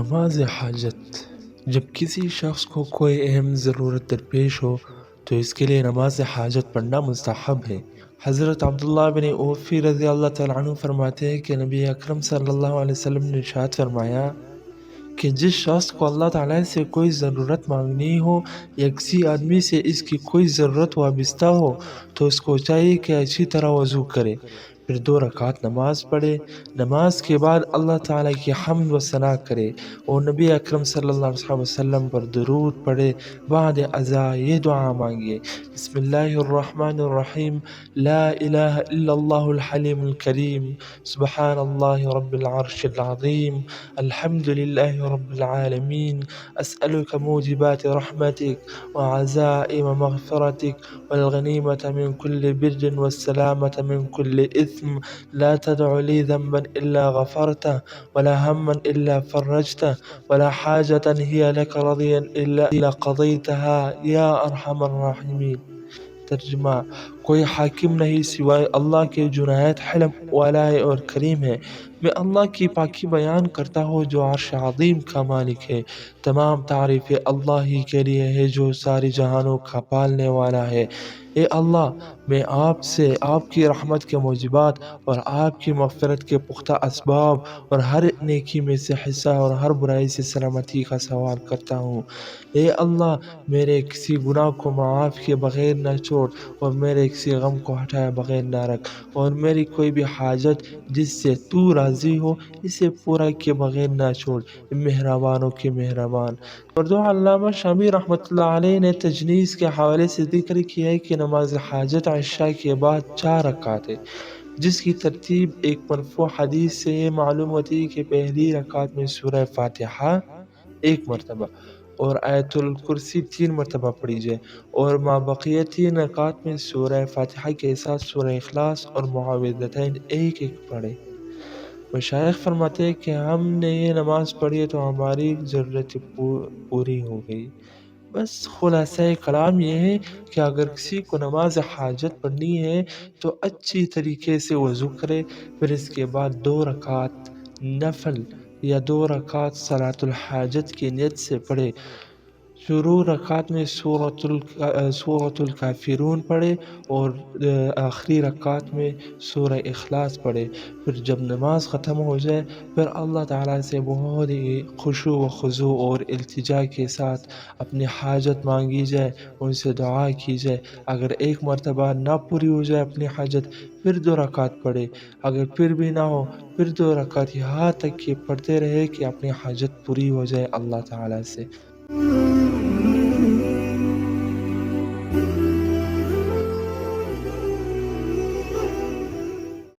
نماز حاجت۔ جب کسی شخص کو کوئی اہم ضرورت درپیش ہو تو اس کے لیے نماز حاجت پڑھنا مستحب ہے۔ حضرت عبداللہ بن اوفی رضی اللہ تعالیٰ عنہ فرماتے ہیں کہ نبی اکرم صلی اللہ علیہ وسلم نے ارشاد فرمایا کہ جس شخص کو اللہ تعالیٰ سے کوئی ضرورت مانگنی ہو یا کسی آدمی سے اس کی کوئی ضرورت وابستہ ہو تو اس کو چاہیے کہ اچھی طرح وضو کرے، پھر 2 رکعت نماز پڑھے۔ نماز کے بعد اللہ تعالیٰ کی حمد و ثنا کرے اور نبی اکرم صلی اللہ علیہ وسلم پر درود پڑھے۔ بعد اذان یہ دعا مانگیے: بسم اللہ الرحمن الرحیم، لا الہ الا اللہ الحلیم الکریم، سبحان اللہ رب العرش العظیم، الحمد للہ رب العالمین، اسألک موجبات رحمتک وعزائم مغفرتک والغنیمة من كل بر والسلامة من كل إثم، لا تدع لي ذنبا إلا غفرته ولا هما إلا فرجته ولا حاجة هي لك رضيا إلا قضيتها يا أرحم الراحمين۔ ترجمہ: کوئی حاکم نہیں سوائے اللہ کے جو نہایت حلم والا ہے اور کریم ہے۔ میں اللہ کی پاکی بیان کرتا ہوں جو عرش عظیم کا مالک ہے۔ تمام تعریفیں اللہ ہی کے لیے ہے جو ساری جہانوں کا پالنے والا ہے۔ اے اللہ، میں آپ سے آپ کی رحمت کے موجبات اور آپ کی مغفرت کے پختہ اسباب اور ہر نیکی میں سے حصہ اور ہر برائی سے سلامتی کا سوال کرتا ہوں۔ اے اللہ، میرے کسی گناہ کو معاف کیے بغیر نہ چھوڑ اور میرے کسی غم کو ہٹائے بغیر نہ رکھ، اور میری کوئی بھی حاجت جس سے تو راضی ہو اسے پورا کیے بغیر نہ چھوڑ، مہربانوں کے مہربان۔ اردو علامہ شامی رحمۃ اللہ علیہ نے تجنیز کے حوالے سے ذکر کیا ہے کہ نماز حاجت عشاء کے بعد 4 رکعت ہے، جس کی ترتیب ایک مرفوع حدیث سے یہ معلوم ہوتی ہے کہ پہلی رکعت میں سورہ فاتحہ 1 مرتبہ اور آیت الکرسی 3 مرتبہ پڑھی جائے، اور مابقیہ 3 رکعت میں سورہ فاتحہ کے ساتھ سورہ اخلاص اور معوذتین 1 پڑھے۔ مشائخ فرماتے ہیں کہ ہم نے یہ نماز پڑھی تو ہماری ضرورت پوری ہو گئی۔ بس خلاصہ کلام یہ ہے کہ اگر کسی کو نماز حاجت پڑھنی ہے تو اچھی طریقے سے وضو کرے، پھر اس کے بعد 2 رکعت نفل یا 2 رکعت صلاۃ الحاجت کی نیت سے پڑھے۔ شروع رکعت میں سورۃ الکافرون پڑھے اور آخری رکعت میں سورہ اخلاص پڑھے۔ پھر جب نماز ختم ہو جائے پھر اللہ تعالیٰ سے بہت ہی خشوع و خضوع اور التجا کے ساتھ اپنی حاجت مانگی جائے، ان سے دعا کی جائے۔ اگر 1 مرتبہ نہ پوری ہو جائے اپنی حاجت پھر 2 رکعت پڑھے، اگر پھر بھی نہ ہو پھر 2 رکعت، یہاں تک کہ پڑھتے رہے کہ اپنی حاجت پوری ہو جائے اللہ تعالیٰ سے۔